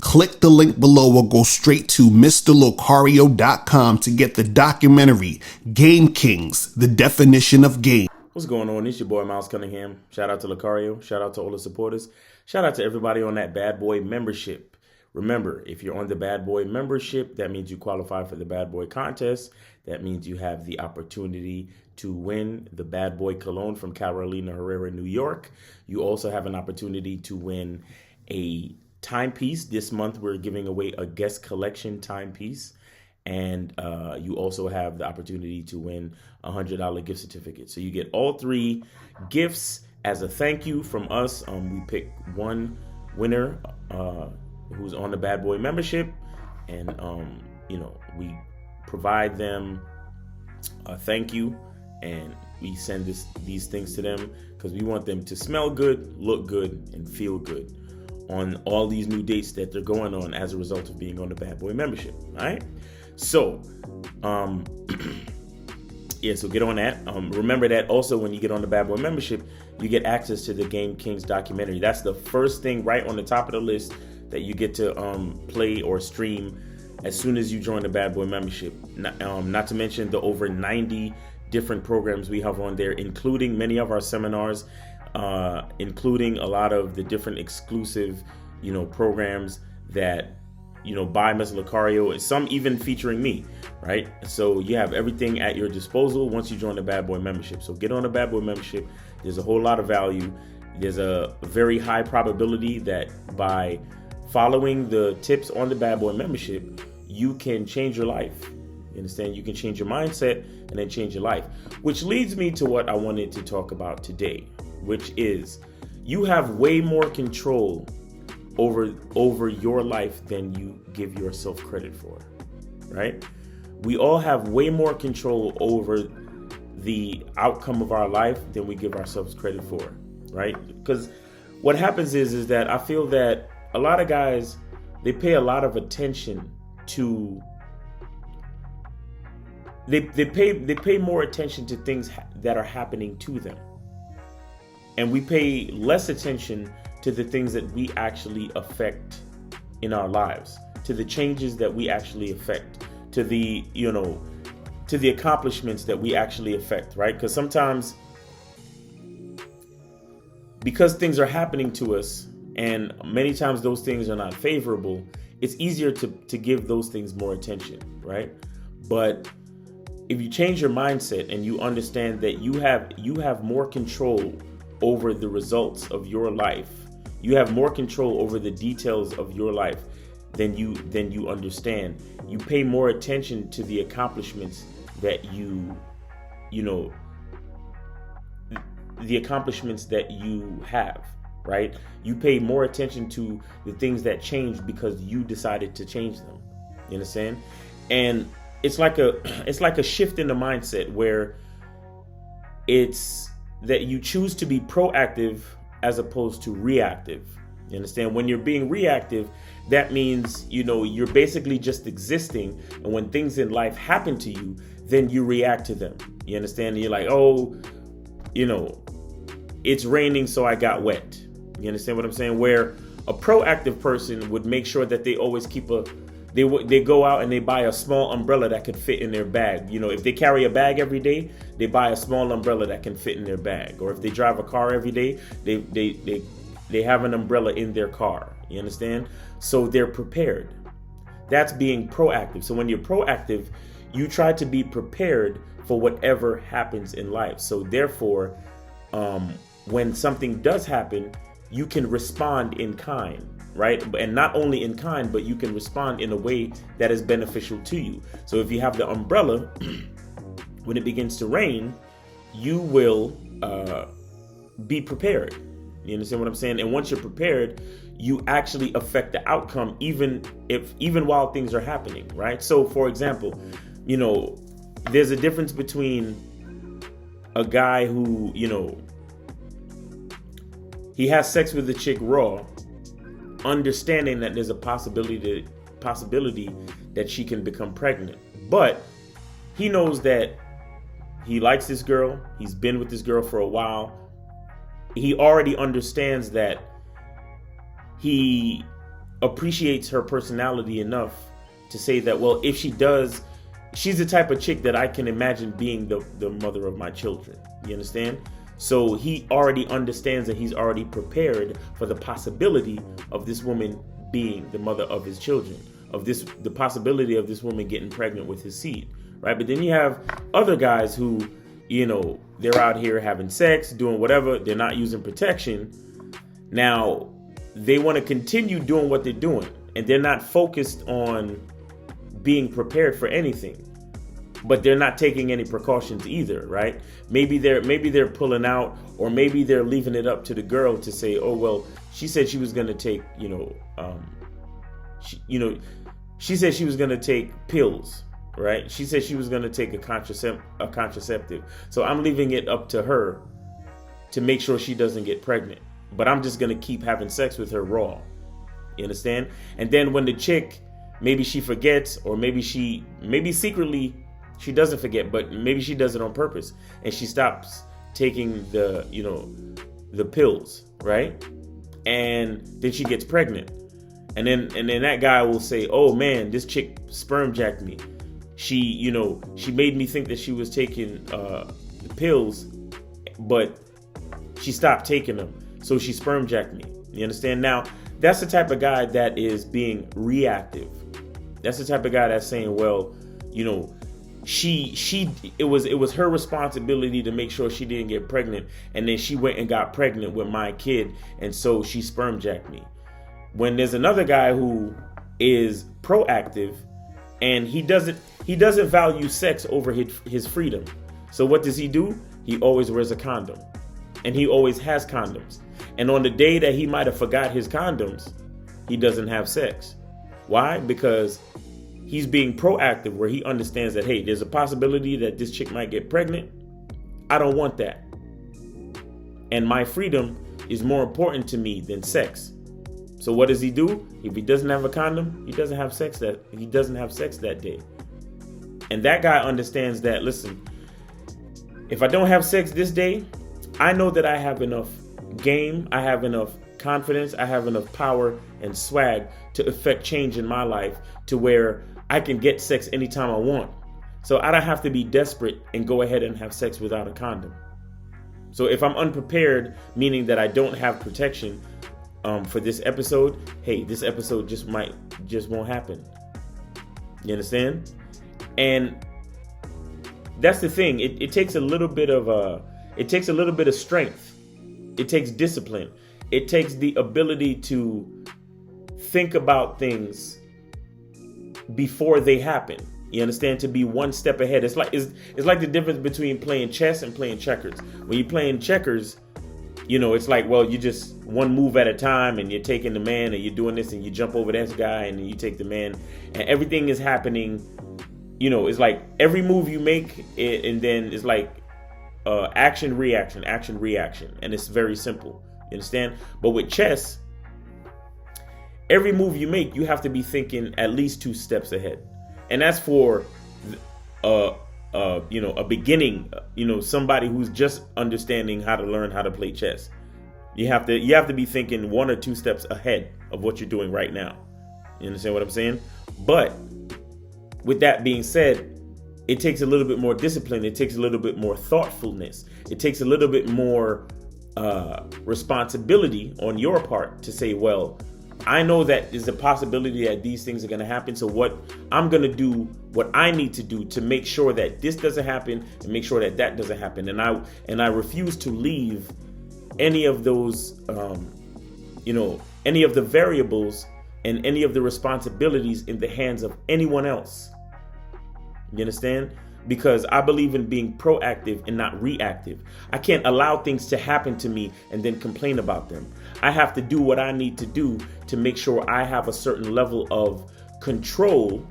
Click the link below or go straight to MrLocario.com to get the documentary Game Kings, The Definition of Game. What's going on? It's your boy Miles Cunningham. Shout out to Locario. Shout out to all the supporters. Shout out to everybody on that Bad Boy membership. Remember, if you're on the Bad Boy membership, that means you qualify for the Bad Boy contest. That means you have the opportunity to win the Bad Boy Cologne from Carolina Herrera, New York. You also have an opportunity to win a timepiece. This month, we're giving away a guest collection timepiece. And you also have the opportunity to win a $100 gift certificate. So you get all three gifts as a thank you from us. We pick one winner who's on the Bad Boy membership, and we provide them a thank you, and we send these things to them because we want them to smell good, look good, and feel good on all these new dates that they're going on as a result of being on the Bad Boy membership. All right. So, so get on that. Remember that also when you get on the Bad Boy membership, you get access to the Game Kings documentary. That's the first thing right on the top of the list that you get to play or stream as soon as you join the Bad Boy membership. Not to mention the over 90 different programs we have on there, including many of our seminars, including a lot of the different exclusive, programs that by Ms. Locario, some even featuring me, right? So you have everything at your disposal once you join the Bad Boy membership. So get on the Bad Boy membership. There's a whole lot of value. There's a very high probability that by following the tips on the Bad Boy membership, you can change your life. You understand? You can change your mindset and then change your life, which leads me to what I wanted to talk about today, which is you have way more control over your life than you give yourself credit for, right? We all have way more control over the outcome of our life than we give ourselves credit for, right? Because what happens is that I feel that a lot of guys, they pay a lot of attention to, they pay more attention to things that are happening to them. And we pay less attention to the things that we actually affect in our lives, to the changes that we actually affect, to the, to the accomplishments that we actually affect, right? Because sometimes, because things are happening to us, and many times those things are not favorable, it's easier to give those things more attention, right? But if you change your mindset and you understand that you have more control over the results of your life, you have more control over the details of your life than you understand. You pay more attention to the accomplishments that the accomplishments that you have, right? You pay more attention to the things that change because you decided to change them. You understand? And it's like a shift in the mindset where it's that you choose to be proactive as opposed to reactive. You understand? When you're being reactive, that means, you're basically just existing. And when things in life happen to you, then you react to them. You understand? And you're like, oh, it's raining, so I got wet. You understand what I'm saying? Where a proactive person would make sure that they always keep they go out and they buy a small umbrella that could fit in their bag. If they carry a bag every day, they buy a small umbrella that can fit in their bag. Or if they drive a car every day, they have an umbrella in their car. You understand? So they're prepared. That's being proactive. So when you're proactive, you try to be prepared for whatever happens in life. So therefore, when something does happen, you can respond in kind, right? And not only in kind, but you can respond in a way that is beneficial to you. So if you have the umbrella, when it begins to rain, you will be prepared. You understand what I'm saying? And once you're prepared, you actually affect the outcome, even while things are happening, right? So for example, there's a difference between a guy who, he has sex with the chick raw, understanding that there's a possibility that she can become pregnant. But he knows that he likes this girl. He's been with this girl for a while. He already understands that he appreciates her personality enough to say that, well, if she does, she's the type of chick that I can imagine being the mother of my children. You understand? So he already understands that he's already prepared for the possibility of this woman being the mother of his children, the possibility of this woman getting pregnant with his seed, right? But then you have other guys who, they're out here having sex, doing whatever. They're not using protection. Now, they want to continue doing what they're doing, and they're not focused on being prepared for anything. But they're not taking any precautions either, right? Maybe they're pulling out, or maybe they're leaving it up to the girl to say, oh, well, she said she was going to take, she said she was going to take pills, right? She said she was going to take a contraceptive. So I'm leaving it up to her to make sure she doesn't get pregnant. But I'm just going to keep having sex with her raw. You understand? And then when the chick, maybe she forgets, or maybe secretly she doesn't forget, but maybe she does it on purpose, and she stops taking the pills, right? And then she gets pregnant. And then that guy will say, oh man, this chick sperm jacked me. She made me think that she was taking the pills, but she stopped taking them. So she sperm jacked me. You understand? Now, that's the type of guy that is being reactive. That's the type of guy that's saying, well, it was her responsibility to make sure she didn't get pregnant, and then she went and got pregnant with my kid, and so she sperm jacked me. When there's another guy who is proactive, and he doesn't value sex over his freedom. So what does he do? He always wears a condom, and he always has condoms. And on the day that he might have forgot his condoms, he doesn't have sex. Why? Because he's being proactive, where he understands that, hey, there's a possibility that this chick might get pregnant. I don't want that. And my freedom is more important to me than sex. So what does he do? If he doesn't have a condom, he doesn't have sex that day. And that guy understands that, listen, if I don't have sex this day, I know that I have enough game, I have enough confidence, I have enough power and swag to effect change in my life to where I can get sex anytime I want. So I don't have to be desperate and go ahead and have sex without a condom. So if I'm unprepared, meaning that I don't have protection for this episode, hey, this episode just won't happen. You understand? And that's the thing. It takes a little bit of strength. It takes discipline. It takes the ability to think about things before they happen. You understand? To be one step ahead. It's like the difference between playing chess and playing checkers. When you're playing checkers, it's like, well, you just one move at a time, and you're taking the man, and you're doing this, and you jump over this guy, and then you take the man, and everything is happening. It's like every move you make, and then it's like action, reaction, and it's very simple. You understand? But with chess, every move you make, you have to be thinking at least 2 steps ahead. And that's for a beginning, somebody who's just understanding how to learn how to play chess. You have to be thinking 1 or 2 steps ahead of what you're doing right now. You understand what I'm saying? But with that being said, it takes a little bit more discipline. It takes a little bit more thoughtfulness. It takes a little bit more responsibility on your part to say, well, I know that there's a possibility that these things are going to happen. So what I'm going to do, what I need to do to make sure that this doesn't happen and make sure that doesn't happen. And I refuse to leave any of those, any of the variables and any of the responsibilities in the hands of anyone else. You understand? Because I believe in being proactive and not reactive. I can't allow things to happen to me and then complain about them. I have to do what I need to do to make sure I have a certain level of control.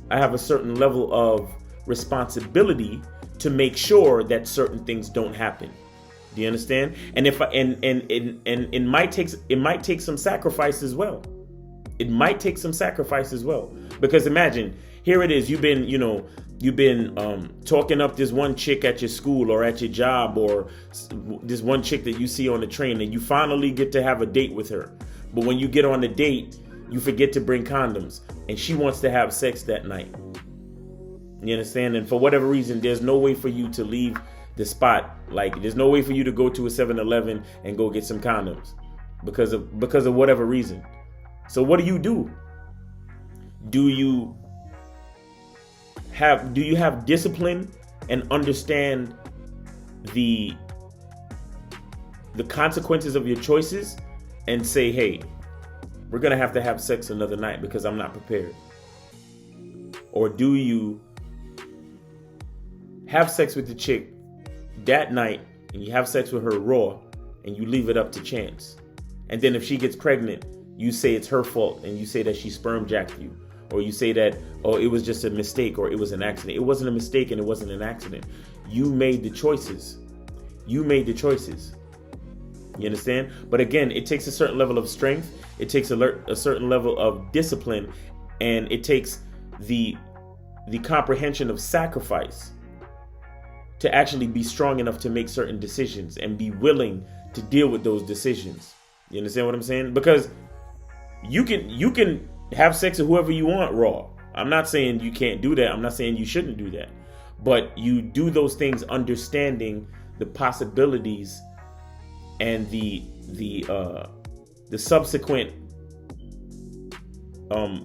I have a certain level of responsibility to make sure that certain things don't happen. Do you understand? And it might take some sacrifice as well. It might take some sacrifice as well. Because imagine, here it is, you've been talking up this one chick at your school or at your job, or this one chick that you see on the train, and you finally get to have a date with her. But when you get on the date, You forget to bring condoms, and she wants to have sex that night. You understand? And for whatever reason, there's no way for you to leave the spot. Like, there's no way for you to go to a 7-Eleven and go get some condoms because of whatever reason. So what do? Do you have discipline and understand the consequences of your choices and say, hey, we're going to have sex another night because I'm not prepared? Or do you have sex with the chick that night and you have sex with her raw and you leave it up to chance? And then if she gets pregnant, you say it's her fault and you say that she sperm jacked you. Or you say that, oh, it was just a mistake or it was an accident. It wasn't a mistake and it wasn't an accident. You made the choices. You understand? But again, it takes a certain level of strength. It takes a certain level of discipline. And it takes the comprehension of sacrifice to actually be strong enough to make certain decisions and be willing to deal with those decisions. You understand what I'm saying? Because you can have sex with whoever you want raw. I'm not saying you can't do that. I'm not saying you shouldn't do that. But you do those things understanding the possibilities and the subsequent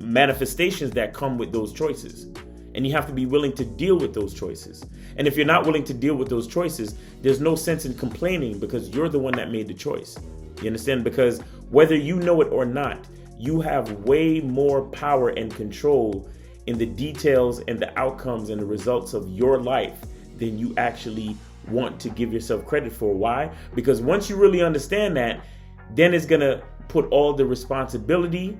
manifestations that come with those choices. And you have to be willing to deal with those choices. And if you're not willing to deal with those choices, there's no sense in complaining because you're the one that made the choice. You understand? Because whether you know it or not, you have way more power and control in the details and the outcomes and the results of your life than you actually want to give yourself credit for. Why? Because once you really understand that, then it's going to put all the responsibility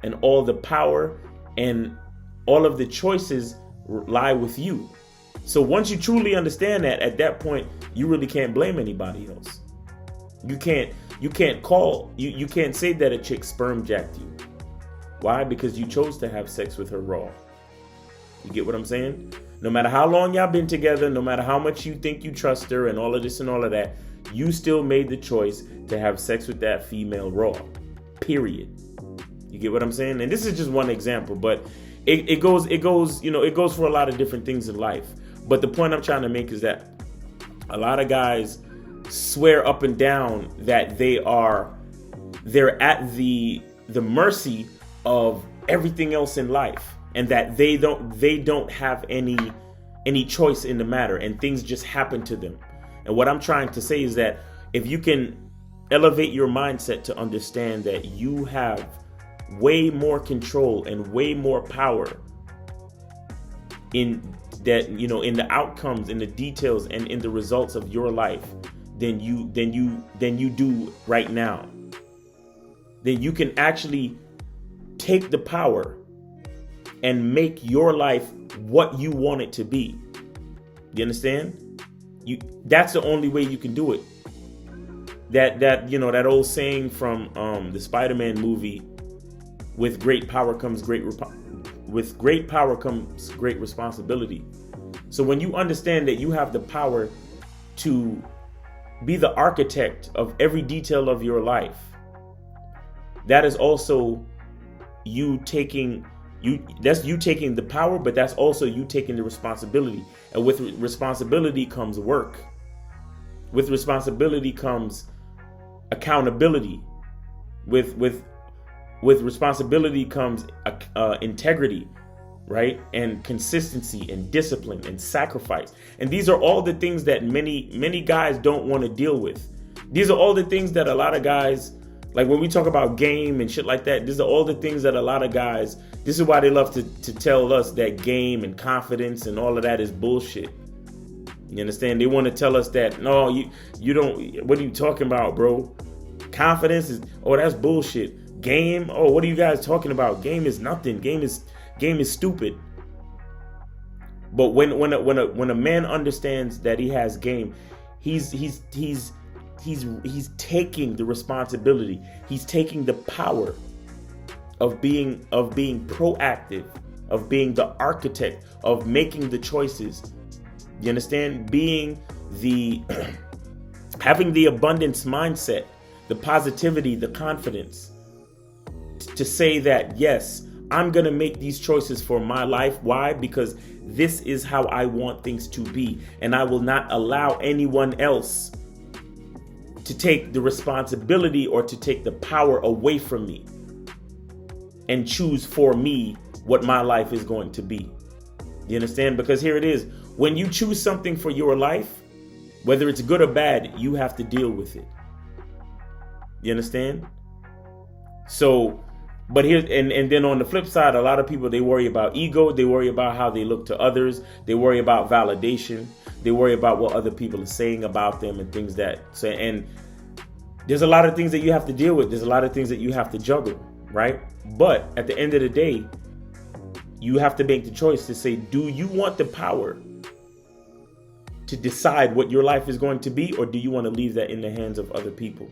and all the power and all of the choices lie with you. So once you truly understand that, at that point, you really can't blame anybody else. You can't say that a chick sperm jacked you. Why? Because you chose to have sex with her raw. You get what I'm saying? No matter how long y'all been together, no matter how much you think you trust her and all of this and all of that, you still made the choice to have sex with that female raw. Period. You get what I'm saying? And this is just one example, but it goes for a lot of different things in life. But the point I'm trying to make is that a lot of guys swear up and down that they're at the mercy of everything else in life, and that they don't have any choice in the matter, and things just happen to them. And what I'm trying to say is that if you can elevate your mindset to understand that you have way more control and way more power in that, in the outcomes, in the details, and in the results of your life than you do right now, then you can actually take the power and make your life what you want it to be. You understand? That's the only way you can do it. That old saying from the Spider-Man movie, with great power comes great responsibility. So when you understand that you have the power to be the architect of every detail of your life, that is also you taking the power, but that's also you taking the responsibility. And with responsibility comes work. With responsibility comes accountability. With responsibility comes integrity, right? And consistency and discipline and sacrifice. And these are all the things that many guys don't want to deal with. These are all the things that a lot of guys, like when we talk about game and shit like that, these are all the things that a lot of guys, this is why they love to tell us that game and confidence and all of that is bullshit. You understand? They want to tell us that, no, you don't, what are you talking about, bro? Confidence is, oh, that's bullshit. Game, oh, what are you guys talking about? Game is nothing. Game is stupid. But when a man understands that he has game, he's taking the responsibility. He's taking the power of being proactive, of being the architect, of making the choices. You understand? Being having the abundance mindset, the positivity, the confidence to say that, yes, I'm going to make these choices for my life. Why? Because this is how I want things to be. And I will not allow anyone else to take the responsibility or to take the power away from me and choose for me what my life is going to be. You understand? Because here it is. When you choose something for your life, whether it's good or bad, you have to deal with it. You understand? So, but here, and then on the flip side, a lot of people, they worry about ego. They worry about how they look to others. They worry about validation. They worry about what other people are saying about them and things that say. And there's a lot of things that you have to deal with. There's a lot of things that you have to juggle, right? But at the end of the day, you have to make the choice to say, do you want the power to decide what your life is going to be, or do you want to leave that in the hands of other people?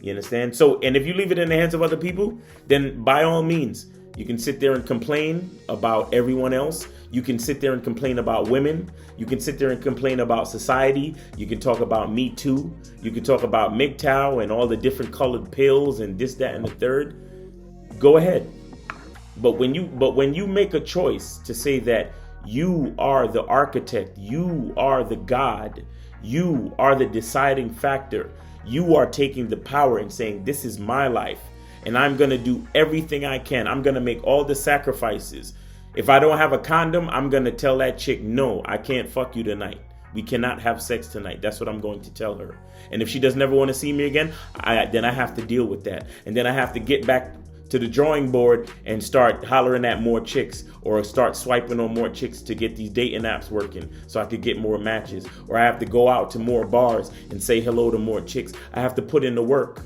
You understand? So, and if you leave it in the hands of other people, then by all means, you can sit there and complain about everyone else. You can sit there and complain about women. You can sit there and complain about society. You can talk about Me Too. You can talk about MGTOW and all the different colored pills and this, that, and the third. Go ahead. But when you make a choice to say that you are the architect, you are the God, you are the deciding factor, you are taking the power and saying, this is my life, and I'm going to do everything I can. I'm going to make all the sacrifices. If I don't have a condom, I'm going to tell that chick, no, I can't fuck you tonight. We cannot have sex tonight. That's what I'm going to tell her. And if she doesn't ever want to see me again, then I have to deal with that. And then I have to get back to the drawing board and start hollering at more chicks, or start swiping on more chicks to get these dating apps working so I could get more matches. Or I have to go out to more bars and say hello to more chicks. I have to put in the work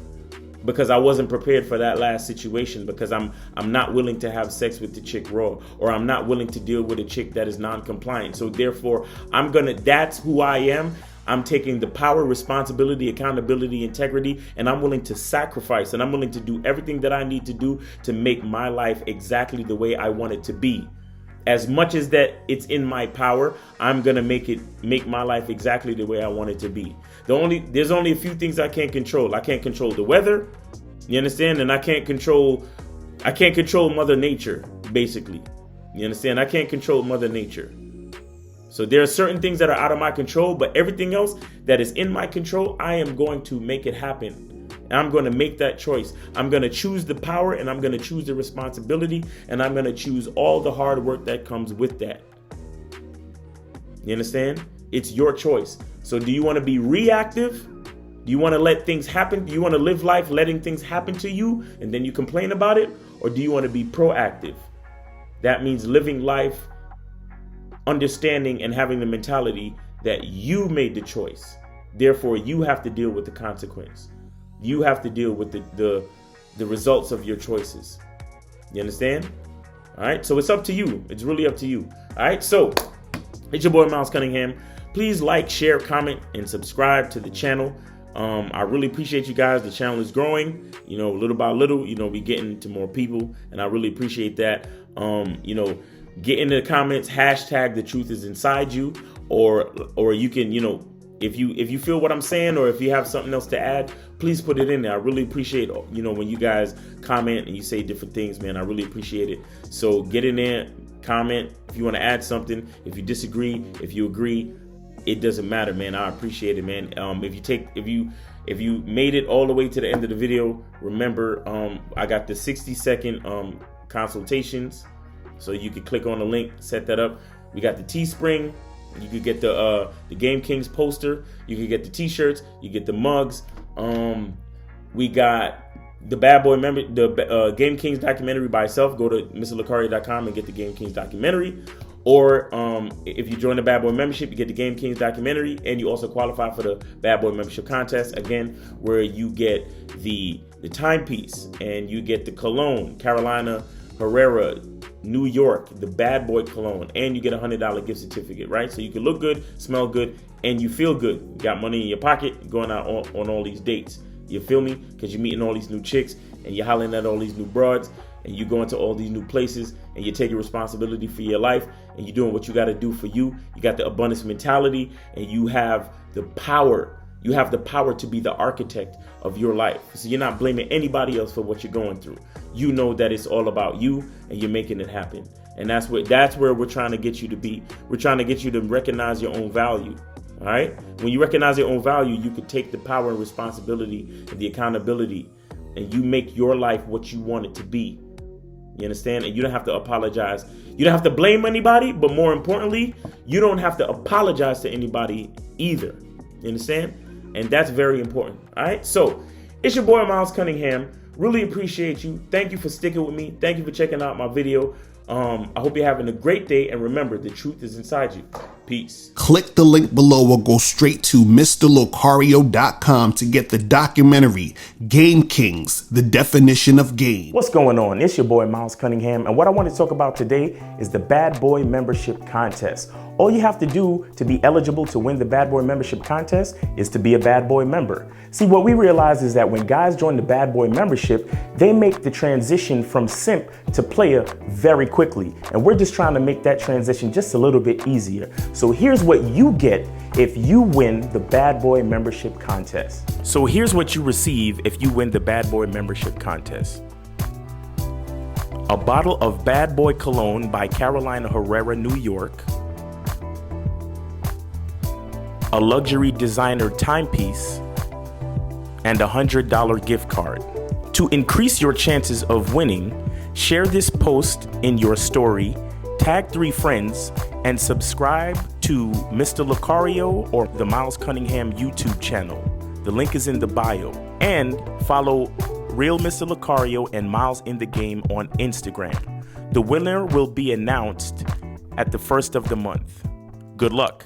because I wasn't prepared for that last situation, because I'm not willing to have sex with the chick raw, or I'm not willing to deal with a chick that is non-compliant. So therefore, that's who I am. I'm taking the power, responsibility, accountability, integrity, and I'm willing to sacrifice, and I'm willing to do everything that I need to do to make my life exactly the way I want it to be. As much as that it's in my power, I'm going to make my life exactly the way I want it to be. There's only a few things I can't control. I can't control the weather, you understand? And I can't control Mother Nature, basically. You understand? I can't control Mother Nature. So there are certain things that are out of my control, but everything else that is in my control, I am going to make it happen. And I'm going to make that choice. I'm going to choose the power, and I'm going to choose the responsibility, and I'm going to choose all the hard work that comes with that. You understand? It's your choice. So do you want to be reactive? Do you want to let things happen? Do you want to live life letting things happen to you and then you complain about it? Or do you want to be proactive? That means living life, understanding and having the mentality that you made the choice. Therefore, you have to deal with the consequence. You have to deal with the results of your choices. You understand? All right. So it's up to you. It's really up to you. All right. So it's your boy, Miles Cunningham. Please like, share, comment, and subscribe to the channel. I really appreciate you guys. The channel is growing, little by little, we getting to more people, and I really appreciate that. Get in the comments, hashtag the truth is inside you, or you can, if you feel what I'm saying, or if you have something else to add, please put it in there. I really appreciate, when you guys comment and you say different things, man. I really appreciate it. So get in there, comment if you want to add something. If you disagree, if you agree, it doesn't matter, man. I appreciate it, man. If you made it all the way to the end of the video, remember, I got the 60-second consultations. So you can click on the link, set that up. We got the Teespring. You could get the Game Kings poster. You could get the T-shirts. You get the mugs. We got the Bad Boy the Game Kings documentary by itself. Go to MrLacario.com and get the Game Kings documentary. Or if you join the Bad Boy membership, you get the Game Kings documentary, and you also qualify for the Bad Boy membership contest, again, where you get the timepiece, and you get the Cologne, Carolina Herrera, New York, the Bad Boy Cologne, and you get a $100 gift certificate, right? So you can look good, smell good, and you feel good. You got money in your pocket going out on all these dates. You feel me? Because you're meeting all these new chicks, and you're hollering at all these new broads, and you're going to all these new places, and you're taking responsibility for your life, and you're doing what you got to do for you. You got the abundance mentality, and you have the power. You have the power to be the architect of your life. So you're not blaming anybody else for what you're going through. You know that it's all about you and you're making it happen. And that's where we're trying to get you to be. We're trying to get you to recognize your own value. All right. When you recognize your own value, you can take the power and responsibility and the accountability, and you make your life what you want it to be. You understand? And you don't have to apologize. You don't have to blame anybody, but more importantly, you don't have to apologize to anybody either. You understand? And that's very important. All right. So it's your boy, Miles Cunningham. Really appreciate you. Thank you for sticking with me. Thank you for checking out my video. I hope you're having a great day. And remember, the truth is inside you. Peace. Click the link below or go straight to MrLocario.com to get the documentary Game Kings, the definition of game. What's going on? It's your boy, Miles Cunningham. And what I want to talk about today is the Bad Boy Membership Contest. All you have to do to be eligible to win the Bad Boy Membership Contest is to be a Bad Boy member. See, what we realize is that when guys join the Bad Boy membership, they make the transition from simp to player very quickly. And we're just trying to make that transition just a little bit easier. So here's what you get if you win the Bad Boy Membership Contest. So here's what you receive if you win the Bad Boy Membership Contest. A bottle of Bad Boy Cologne by Carolina Herrera, New York. A luxury designer timepiece, and a $100 gift card. To increase your chances of winning, share this post in your story, tag 3 friends, and subscribe to Mr. Locario or the Miles Cunningham YouTube channel. The link is in the bio. And follow Real Mr. Locario and Miles in the Game on Instagram. The winner will be announced at the first of the month. Good luck.